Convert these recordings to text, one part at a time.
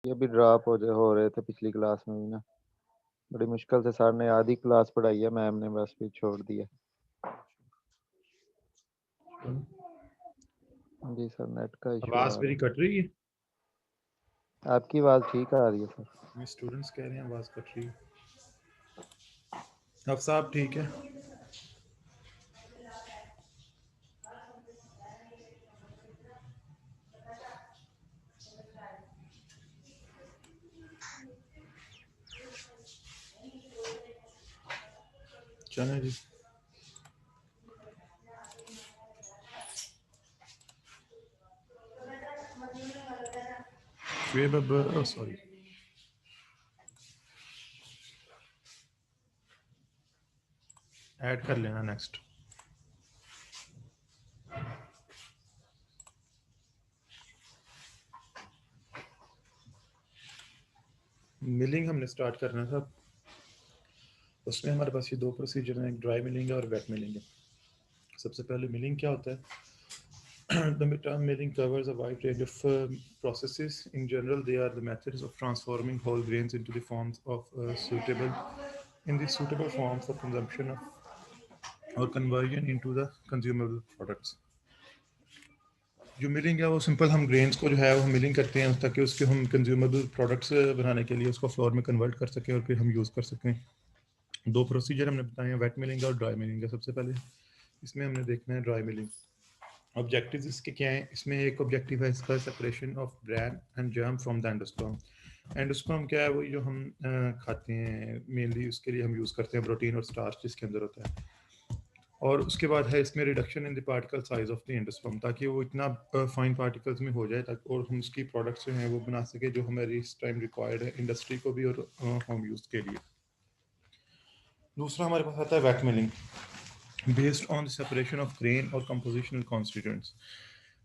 ये भी ड्रॉप हो रहे थे पिछली क्लास में भी ना। बड़ी मुश्किल से सर ने आधी क्लास पढ़ाई है, मैम ने बस फिर छोड़ दिया। जी सर, नेट का इशू आवाज आ मेरी रहा कट रही है? है। आपकी आवाज़ ठीक आ रही है सर। मेरे स्टूडेंट्स कह रहे हैं आवाज कट रही है। अब साहब ठीक है। चलें जी। सॉरी, ऐड कर लेना नेक्स्ट। मिलिंग हमने स्टार्ट करना था। उसमें हमारे पास ये दो प्रोसीजर हैं, एक ड्राई मिलिंग है और वेट मिलिंग है। सबसे पहले मिलिंग क्या होता है? The term milling covers a wide range of processes. In general, they are the methods of transforming whole grains into the forms of suitable forms for consumption or conversion into the consumable products. जो milling है वो simple हम grains को जो है वो हम milling करते हैं ताकि उसके हम कंज्यूमेबल प्रोडक्ट्स बनाने के लिए उसको फ्लोर में कन्वर्ट कर सकें और फिर हम यूज़ कर सकें। दो प्रोसीजर हमने बताए हैं, वेट मिलिंग और ड्राई मिलिंग है। सबसे पहले इसमें हमने देखना है ड्राई मिलिंग। ऑब्जेक्टिव्स इसके क्या हैं? इसमें एक ऑब्जेक्टिव है इसका separation of bran and germ from the endosperm. Endosperm क्या है? वो जो हम खाते हैं मेनली उसके लिए हम यूज़ करते हैं प्रोटीन और स्टार्च जिसके अंदर होता है। और उसके बाद है इसमें reduction in the particle size of the endosperm, ताकि वो इतना फाइन पार्टिकल्स में हो जाए ताकि और हम उसकी प्रोडक्ट्स जो हैं वो बना सके जो हमारी इस टाइम रिक्वायर्ड है इंडस्ट्री को भी और होम यूज़ के लिए। दूसरा हमारे पास आता है wet milling based on the separation of grain और कंपोजिशनल कॉन्स्टिट्यूएंट्स।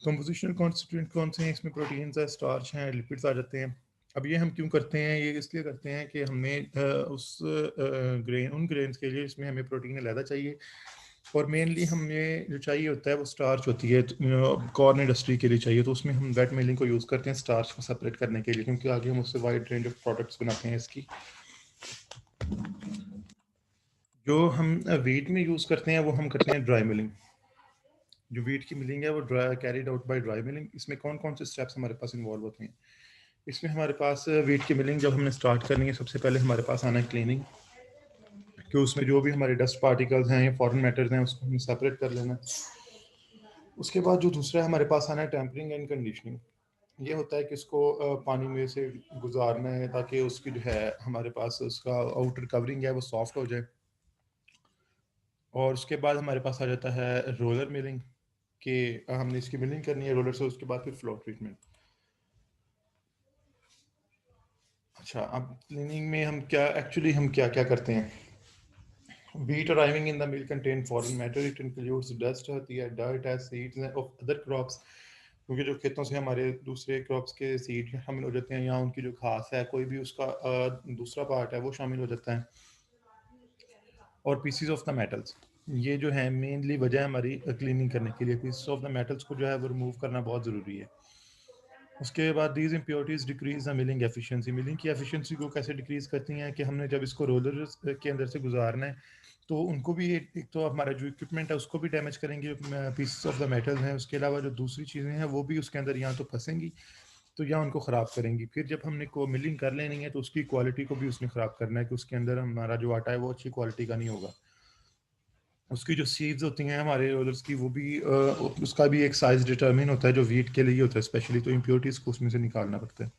कंपोजिशनल कॉन्स्टिट्यूएंट कौन से हैं? इसमें प्रोटीन्स है, स्टार्च हैं, लिपिड्स आ जाते हैं। अब ये हम क्यों करते हैं? ये इसलिए करते हैं कि हमें उन ग्रेन्स के लिए इसमें हमें प्रोटीन अलहदा चाहिए और मेनली हमें जो चाहिए होता है वो स्टार्च होती है, कॉर्न इंडस्ट्री के लिए चाहिए, तो उसमें हम वेट मिलिंग को यूज़ करते हैं स्टार्च को सेपरेट करने के लिए, क्योंकि आगे हम उससे वाइड रेंज ऑफ प्रोडक्ट्स बनाते हैं इसकी। जो हम वीट में यूज़ करते हैं वो हम करते हैं ड्राई मिलिंग। जो वीट की मिलिंग है वो dry carried out by dry milling. इसमें कौन कौन से स्टेप्स हमारे पास इन्वॉल्व होते हैं? इसमें हमारे पास वीट की मिलिंग जब हमने स्टार्ट करनी है, सबसे पहले हमारे पास आना है क्लीनिंग, कि उसमें जो भी हमारे डस्ट पार्टिकल्स हैं या फॉरेन मैटर्स हैं उसको हमें सेपरेट कर लेना है। उसके बाद जो दूसरा हमारे पास आना है टेम्परिंग एंड कंडीशनिंग। ये होता है कि इसको पानी में से गुजारना है ताकि उसकी जो है हमारे पास उसका आउटर कवरिंग है वो सॉफ्ट हो जाए। और उसके बाद हमारे पास आ जाता है रोलर मिलिंग, कि हमने इसकी मिलिंग करनी है रोलर से, उसके बाद फिर फ्लोर ट्रीटमेंट। अच्छा, अब क्लीनिंग में हम क्या क्या करते हैं? Wheat arriving in the mill contain foreign matter. It includes dust, dirt, as seeds of other crops. क्योंकि जो खेतों से हमारे दूसरे क्रॉप्स के सीड शामिल हो जाते हैं या उनकी जो घास है कोई भी उसका दूसरा पार्ट है वो शामिल हो जाता है। और पीसीज ऑफ द मेटल्स, ये जो है मेनली वजह है हमारी क्लीनिंग करने के लिए। पीसीज ऑफ द मेटल्स को जो है वो रिमूव करना बहुत ज़रूरी है। उसके बाद these impurities decrease the milling efficiency. Milling की एफिशिएंसी को कैसे डिक्रीज करती हैं? कि हमने जब इसको रोलर के अंदर से गुजारना है तो उनको भी एक तो हमारा जो इक्विपमेंट है उसको भी डैमेज करेंगे पीसेस ऑफ द मेटल हैं, उसके अलावा जो दूसरी चीज़ें हैं वो भी उसके अंदर या तो फंसेंगी तो या उनको ख़राब करेंगी। फिर जब हमने को मिलिंग कर लेनी है तो उसकी क्वालिटी को भी उसने ख़राब करना है कि उसके अंदर हमारा जो आटा है वो अच्छी क्वालिटी का नहीं होगा। उसकी जो सीड्स होती हैं हमारे रोलर्स की वो भी उसका भी एक साइज डिटरमिन होता है जो वीट के लिए होता है स्पेशली, तो इम्प्योरिटीज़ को उसमें से निकालना पड़ता है।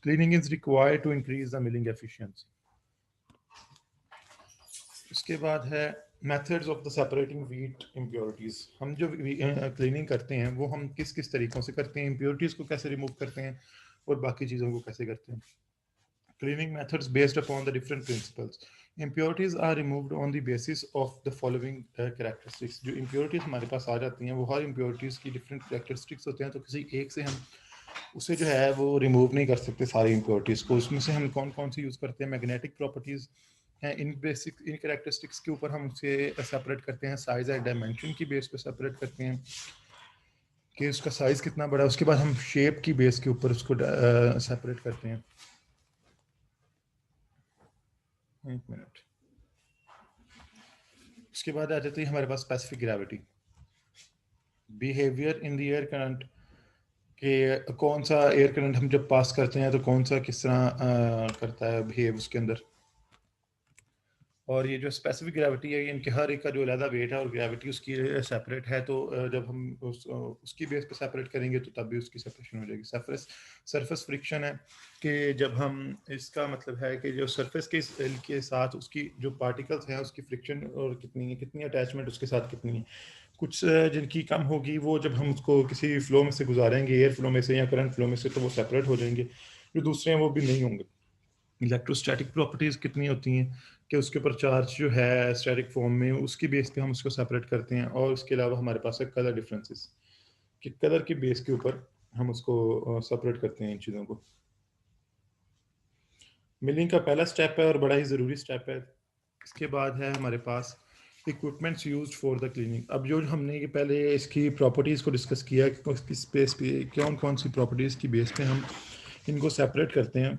Cleaning is required to increase the milling efficiency. इसके बाद है methods of the separating wheat impurities. हम जो क्लीनिंग करते हैं वो हम किस किस तरीक़ों से करते हैं, इम्प्योरिटीज़ को कैसे रिमूव करते हैं और बाकी चीज़ों को कैसे करते हैं। Cleaning methods based upon the different principles. Impurities are removed on the basis of the following characteristics. जो impurities हमारे पास आ जाती हैं वो हर impurities की different characteristics होते हैं, तो किसी एक से हम उसे जो है वो रिमूव नहीं कर सकते सारी impurities को। उसमें से हम कौन कौन सी यूज़ करते हैं? मैग्नेटिक प्रॉपर्टीज़ हैं, इन कैरेक्टरिस्टिक्स के ऊपर हम उसे सेपरेट करते हैं, साइज एंड डायमेंशन की बेस पे सेपरेट करते हैं। कि उसका साइज कितना बड़ा है। उसके बाद हम शेप की बेस के ऊपर उसको सेपरेट करते हैं। एक मिनट। उसके बाद आ जाती है हमारे पास specific gravity, behaviour in the air current, कि कौन सा एयर करंट हम जब पास करते हैं तो कौन सा किस तरह करता है बिहेव उसके अंदर। और ये जो स्पेसिफिक ग्रेविटी है, ये इनके हर एक का जो अलग वेट है और ग्रेविटी उसकी सेपरेट है, तो जब हम उसकी बेस पे सेपरेट करेंगे तो तब भी उसकी सेपरेशन हो जाएगी। सरफेस फ्रिक्शन है कि जब हम, इसका मतलब है कि जो सरफेस के साथ उसकी जो पार्टिकल्स हैं उसकी फ्रिक्शन और कितनी अटैचमेंट उसके साथ कितनी है। कुछ जिनकी कम होगी वो जब हम उसको किसी फ्लो में से गुजारेंगे, एयर फ्लो में से या करंट फ्लो में से, तो वो सेपरेट हो जाएंगे। जो दूसरे हैं वो भी नहीं होंगे। इलेक्ट्रोस्टैटिक प्रॉपर्टीज़ कितनी होती हैं कि उसके ऊपर चार्ज जो है स्टैटिक फॉर्म में, उसकी बेस पे हम उसको सेपरेट करते हैं। और उसके अलावा हमारे पास है कलर डिफरेंसेस, कि कलर की बेस के ऊपर हम उसको सेपरेट करते हैं इन चीज़ों को। मिलिंग का पहला स्टेप है और बड़ा ही ज़रूरी स्टेप है। इसके बाद है हमारे पास equipments used for the cleaning. अब जो हमने ये पहले इसकी प्रॉपर्टीज़ को डिस्कस किया कि किस बेस पे कौन कौन सी प्रॉपर्टीज़ की बेस पे हम इनको सेपरेट करते हैं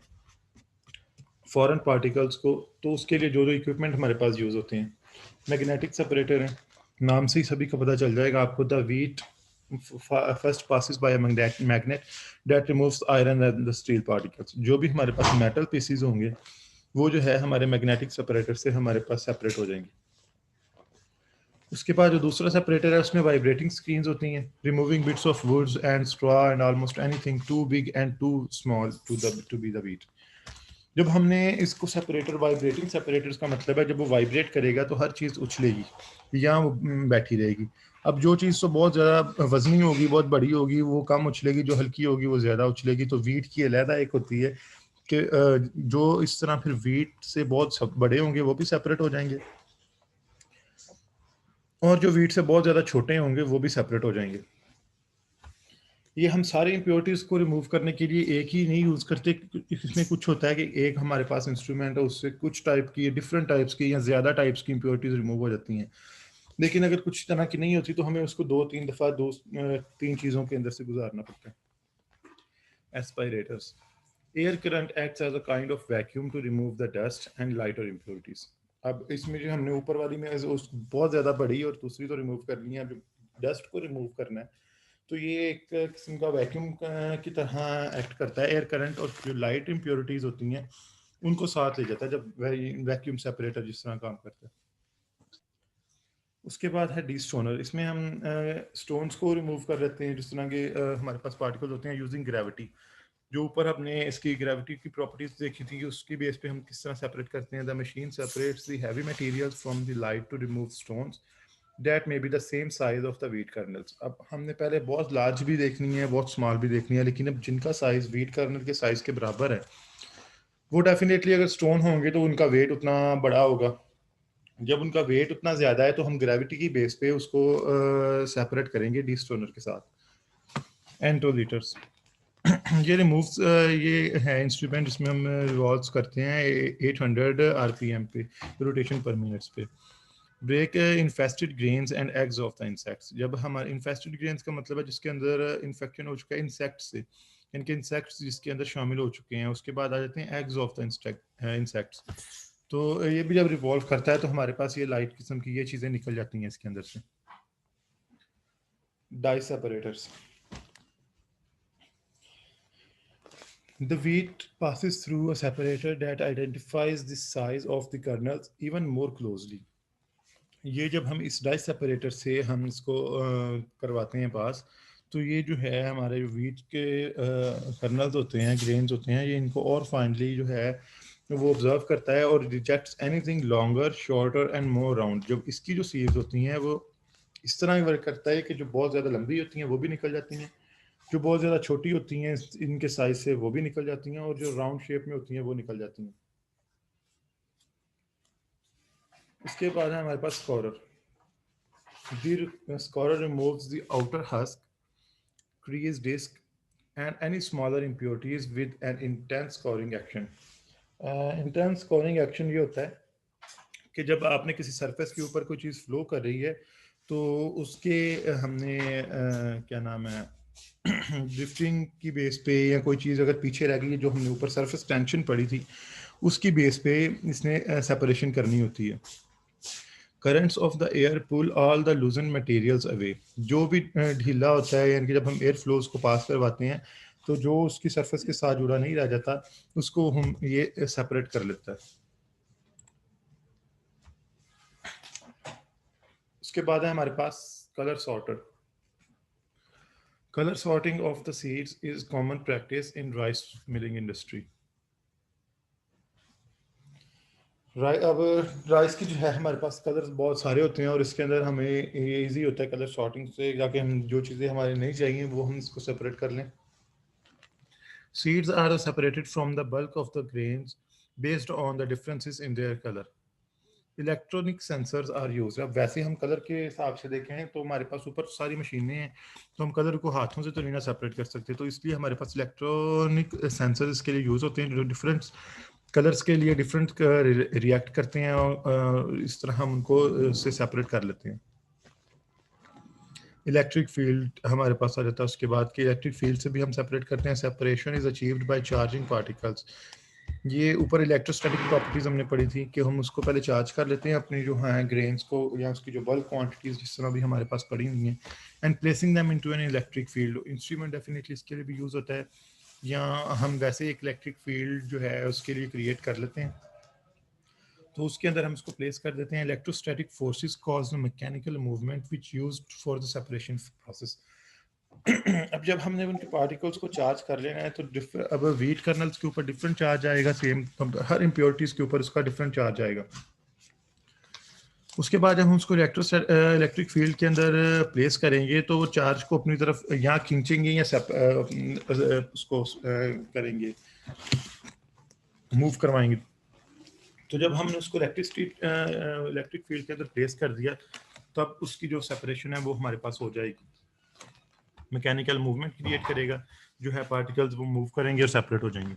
फॉरेन पार्टिकल्स को, तो उसके लिए जो जो इक्विपमेंट हमारे पास यूज़ होते हैं, मैग्नेटिक सेपरेटर है, नाम से ही सभी को पता चल जाएगा आपको। The wheat first passes by a magnet that removes iron and the steel particles। जो भी हमारे पास मेटल पीसीज होंगे वो जो है हमारे मैग्नेटिक सेपरेटर से हमारे पास सेपरेट हो जाएंगे। उसके बाद जो दूसरा सेपरेटर है उसमें वाइब्रेटिंग स्क्रीन्स होती हैं, removing bits of woods and straw and almost anything too big and too small to be the wheat. जब हमने इसको सेपरेटर, वाइब्रेटिंग सेपरेटर्स का मतलब है जब वो वाइब्रेट करेगा तो हर चीज़ उछलेगी या वो बैठी रहेगी। अब जो चीज़ तो बहुत ज़्यादा वजनी होगी, बहुत बड़ी होगी, वो कम उछलेगी, जो हल्की होगी वो ज़्यादा उछलेगी। तो वीट की अलहदा एक होती है कि जो इस तरह फिर वीट से बहुत बड़े होंगे वो भी सेपरेट हो जाएंगे, और जो वीट से बहुत ज़्यादा छोटे होंगे वो भी सेपरेट हो जाएंगे। ये हम सारे इम्प्योरिटीज को रिमूव करने के लिए एक ही नहीं यूज़ करते। इसमें कुछ होता है कि एक हमारे पास इंस्ट्रूमेंट है, उससे कुछ टाइप की, डिफरेंट टाइप्स की या ज़्यादा टाइप्स की इम्प्योरिटीज रिमूव हो जाती हैं। लेकिन अगर कुछ तरह की नहीं होती तो हमें उसको 2-3 दफ़ा 3 चीज़ों के अंदर से गुजारना पड़ता है। Aspirators, air current acts as a kind of vacuum to remove the dust and lighter impurities. अब इसमें जो हमने ऊपर वाली में उस बहुत ज़्यादा बड़ी और दूसरी तो रिमूव कर ली है, अब डस्ट को रिमूव करना है तो ये एक किस्म का वैक्यूम की तरह एक्ट करता है एयर करंट, और जो लाइट इम्प्योरिटीज होती हैं उनको साथ ले जाता है जब वैक्यूम सेपरेटर जिस तरह काम करता है। उसके बाद है डी स्टोनर। इसमें हम स्टोन्स को रिमूव कर लेते हैं जिस तरह के हमारे पास पार्टिकल होते हैं यूजिंग ग्रेविटी। जो ऊपर हमने इसकी ग्रेविटी की प्रॉपर्टीज देखी थी कि उसकी बेस पे हम किस तरह सेपरेट करते हैं। The machine separates the heavy materials from the light to remove stones that may be the same size of the wheat kernels. अब हमने पहले बहुत लार्ज भी देखनी है, बहुत स्मॉल भी देखनी है, लेकिन अब जिनका साइज व्हीट कर्नल के साइज के बराबर है वो डेफिनेटली अगर स्टोन होंगे तो उनका वेट उतना बड़ा होगा। जब उनका वेट उतना ज़्यादा है तो हम ग्रेविटी की बेस पे उसको सेपरेट करेंगे डी स्टोनर के साथ। एंटोलीटर्स, ये रिमूव्स, ये है इंस्ट्रूमेंट जिसमें हम रिवॉल्व्स करते हैं 800 आरपीएम पे, रोटेशन पर मिनट्स पे। Break infested grains and eggs of the insects. जब हमारे इन्फेस्टेड ग्रेन्स का मतलब है जिसके अंदर इन्फेक्शन हो चुका है इंसेक्ट से, इनके इंसेक्ट्स जिसके अंदर शामिल हो चुके हैं। उसके बाद आ जाते हैं एग्स ऑफ द इंसेक्ट्स। तो ये भी जब रिवॉल्व करता है तो हमारे पास ये लाइट किस्म की ये चीज़ें निकल जाती हैं इसके अंदर से। Die separators, the wheat passes through a separator that identifies the size of the kernels even more closely। ये जब हम इस डाई सेपरेटर से हम इसको करवाते हैं पास, तो ये जो है हमारे वीट के कर्नल्स होते हैं, ग्रेन्स होते हैं, ये इनको और फाइनली जो है वो ऑब्जर्व करता है और rejects anything longer shorter and more round. जब इसकी जो सीव्स होती हैं वो इस तरह वर्क करता है कि जो बहुत ज़्यादा लंबी होती हैं वो भी निकल जाती हैं, जो बहुत ज़्यादा छोटी होती हैं इनके साइज से वो भी निकल जाती हैं, और जो राउंड शेप में होती हैं वो निकल जाती हैं। इसके बाद है हमारे पास scorer. The scorer removes the outer husk, crease disc, and any smaller impurities with an intense scoring action। Intense scoring action ये होता है कि जब आपने किसी सरफेस के ऊपर कोई चीज़ फ्लो कर रही है तो उसके हमने क्या नाम है ड्रिफ्टिंग की बेस पे या कोई चीज़ अगर पीछे रह गई है जो हमने ऊपर सरफेस टेंशन पड़ी थी उसकी बेस पे इसने सेपरेशन करनी होती है। Currents of the air pull all the loosen materials away, जो भी ढीला होता है यानी कि जब हम एयर फ्लोज को पास करवाते हैं तो जो उसकी सरफेस के साथ जुड़ा नहीं रह जाता उसको हम ये सेपरेट कर लेता है। उसके बाद है हमारे पास colour sorter. Colour sorting of the seeds is common practice in rice milling industry. अब राइस की जो है हमारे पास कलर्स बहुत सारे होते हैं और इसके अंदर हमें ये इजी होता है कलर सॉर्टिंग से जाके हम जो चीज़ें हमारे नहीं चाहिए वो हम इसको सेपरेट कर लें। Seeds are separated from the bulk of the grains based on the differences in their color. Electronic sensors are use. अब वैसे हम कलर के हिसाब से देखें तो हमारे पास ऊपर सारी मशीनें हैं तो हम कलर को हाथों से तो नहीं ना सेपरेट कर सकते, तो इसलिए हमारे पास इलेक्ट्रॉनिक सेंसर्स के लिए यूज होते हैं जो डिफरेंट कलर्स के लिए डिफरेंट रिएक्ट करते हैं और इस तरह हम उनको से सेपरेट कर लेते हैं। इलेक्ट्रिक फील्ड हमारे पास आ जाता है उसके बाद कि इलेक्ट्रिक फील्ड से भी हम सेपरेट करते हैं। Separation is achieved by charging particles. ये ऊपर इलेक्ट्रोस्टैटिक प्रॉपर्टीज हमने पढ़ी थी कि हम उसको पहले चार्ज कर लेते हैं अपनी जो है ग्रेन्स को या उसकी जो बल्क क्वांटिटीज जिस तरह भी हमारे पास पड़ी हुई हैं and placing them into an electric field. Instrument definitely इसके लिए भी यूज होता है या हम वैसे एक इलेक्ट्रिक फील्ड जो है उसके लिए क्रिएट कर लेते हैं तो उसके अंदर हम इसको प्लेस कर देते हैं। Electrostatic forces cause mechanical movement which used for the separation process. अब जब हमने उनके पार्टिकल्स को चार्ज कर लेना है तो अब व्हीट कर्नल्स के ऊपर डिफरेंट चार्ज आएगा, सेम हर इम्प्योरिटीज के ऊपर उसका डिफरेंट चार्ज आएगा। उसके बाद जब हम उसको इलेक्ट्रिक फील्ड के अंदर प्लेस करेंगे तो वो चार्ज को अपनी तरफ यहाँ खींचेंगे या उसको करेंगे मूव करवाएंगे। तो जब हमने उसको इलेक्ट्रिक फील्ड के अंदर प्लेस कर दिया तब उसकी जो सेपरेशन है वो हमारे पास हो जाएगी। मैकेनिकल मूवमेंट क्रिएट करेगा, जो है पार्टिकल्स वो मूव करेंगे और सेपरेट हो जाएंगे।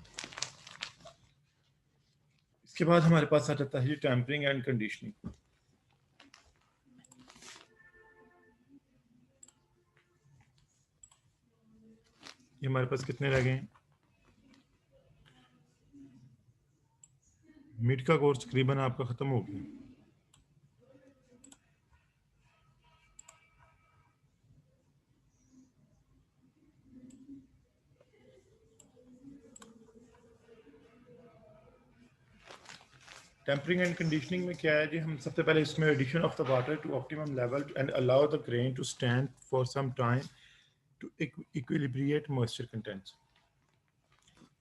इसके बाद हमारे पास आ जाता है टेम्परिंग एंड कंडीशनिंग। ये हमारे पास कितने रह गए हैं? मिड का कोर्स तकरीबन आपका खत्म हो गया। टेम्परिंग एंड कंडीशनिंग में क्या है जी, हम सबसे पहले इसमें addition of the water to optimum level and allow the grain to stand for some time to equilibrate moisture contents.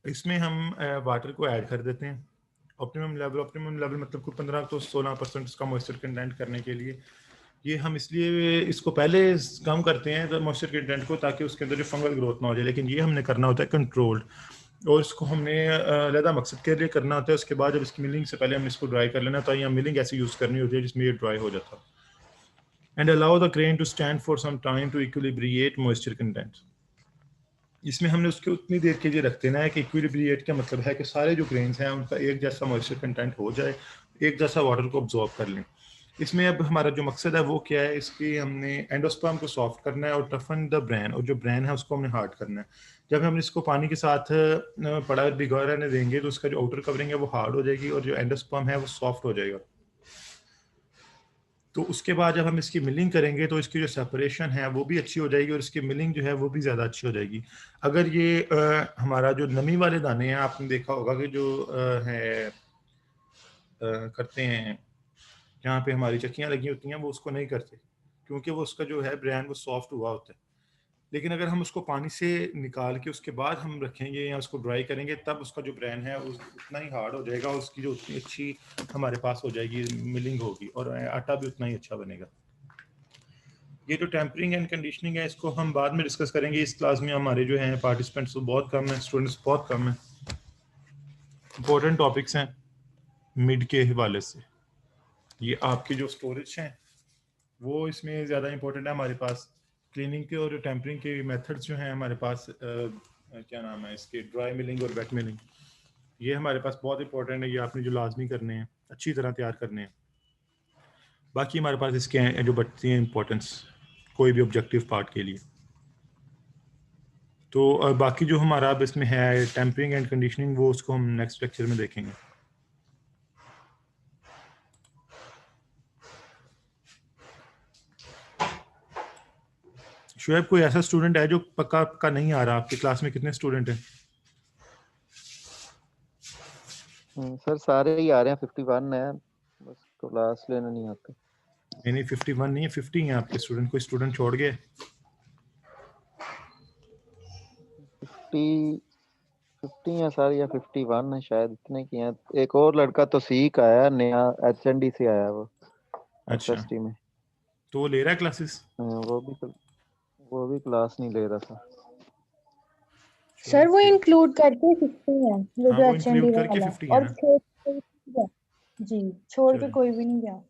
इसमें हम वाटर को ऐड कर देते हैं ऑप्टिमम लेवल मतलब कोई 15 तो 16% इसका मॉइस्चर कंटेंट करने के लिए। ये हम इसलिए इसको पहले कम करते हैं मॉइस्चर कंटेंट को ताकि उसके अंदर जो फंगल ग्रोथ ना हो जाए, लेकिन ये हमने करना होता है कंट्रोल्ड और इसको हमने अलहदा मकसद के लिए करना होता है। उसके बाद जब इसकी मिलिंग से पहले हमने इसको ड्राई कर लेना तो यहाँ मिलिंग ऐसी यूज़ करनी होती है जिसमें ये ड्राई हो जाता है। And allow the grain to stand for some time to equilibrate moisture content. इसमें हमने उसके उतनी देर के लिए रख देना है कि इक्विलिब्रिएट का मतलब है कि सारे जो ग्रेन्स हैं उनका एक जैसा मॉइस्चर कंटेंट हो जाए, एक जैसा वाटर को अब्जॉर्ब कर लें। इसमें अब हमारा जो मकसद है वो क्या है, इसकी हमने एंडोस्पर्म को सॉफ्ट करना है और टफन द ब्रेन, और जो ब्रेन है उसको हमने हार्ड करना है। जब हम इसको पानी के साथ पड़ा भिगोए रहने देंगे तो उसका जो आउटर कवरिंग है वो हार्ड हो जाएगी और जो एंडोस्पर्म है वो सॉफ्ट हो जाएगा। तो उसके बाद जब हम इसकी मिलिंग करेंगे तो इसकी जो सेपरेशन है वो भी अच्छी हो जाएगी और इसकी मिलिंग जो है वो भी ज़्यादा अच्छी हो जाएगी। अगर ये हमारा जो नमी वाले दाने हैं आपने देखा होगा कि जो करते हैं जहाँ पे हमारी चक्कियाँ लगी होती हैं वो उसको नहीं करते क्योंकि वो उसका जो है ब्रेन वो सॉफ्ट हुआ होता है। लेकिन अगर हम उसको पानी से निकाल के उसके बाद हम रखेंगे या उसको ड्राई करेंगे तब उसका जो ब्रेन है उतना ही हार्ड हो जाएगा, उसकी जो उतनी अच्छी हमारे पास हो जाएगी मिलिंग होगी और आटा भी उतना ही अच्छा बनेगा। ये जो टेम्परिंग एंड कंडीशनिंग है इसको हम बाद में डिस्कस करेंगे। इस क्लास में हमारे जो हैं पार्टिसिपेंट्स तो बहुत कम हैं, स्टूडेंट्स बहुत कम हैं। इंपॉर्टेंट टॉपिक्स हैं मिड के हवाले से। ये आपके जो स्टोरेज हैं वो इसमें ज़्यादा इंपॉर्टेंट है हमारे पास। क्लीनिंग के और टेम्परिंग के मेथड्स जो हैं हमारे पास क्या नाम है इसके, ड्राई मिलिंग और वेट मिलिंग, ये हमारे पास बहुत इंपॉर्टेंट है। ये आपने जो लाजमी करने हैं, अच्छी तरह तैयार करने हैं। बाकी हमारे पास इसके हैं जो बढ़ती हैं इंपॉर्टेंस कोई भी ऑब्जेक्टिव पार्ट के लिए। तो बाकी जो हमारा अब इसमें है टेम्परिंग एंड कंडीशनिंग, वो उसको हम नेक्स्ट लेक्चर में देखेंगे। शुएब, कोई ऐसा स्टूडेंट है जो पक्का पक्का नहीं आ रहा? आपकी क्लास में कितने स्टूडेंट हैं? सर सारे ही आ रहे हैं, 51 है, बस क्लास लेने नहीं आते। नहीं 51 नहीं है, 50 हैं आपके स्टूडेंट। कोई स्टूडेंट छोड़ गए? 50 है सर, या 51 है शायद, इतने की हैं। एक और लड़का तो सी का आया नया, HND से आया वो, अच्छा, SST में। तो वो ले रहा है क्लासेस? वो भी क्लास नहीं ले रहा था। सर वो इंक्लूड करके 50 है, वो हाँ, जो वो HND इंक्लूड करके वाला 50 है और ना। छोड़ के जी, छोड़ के चलो कोई भी नहीं गया।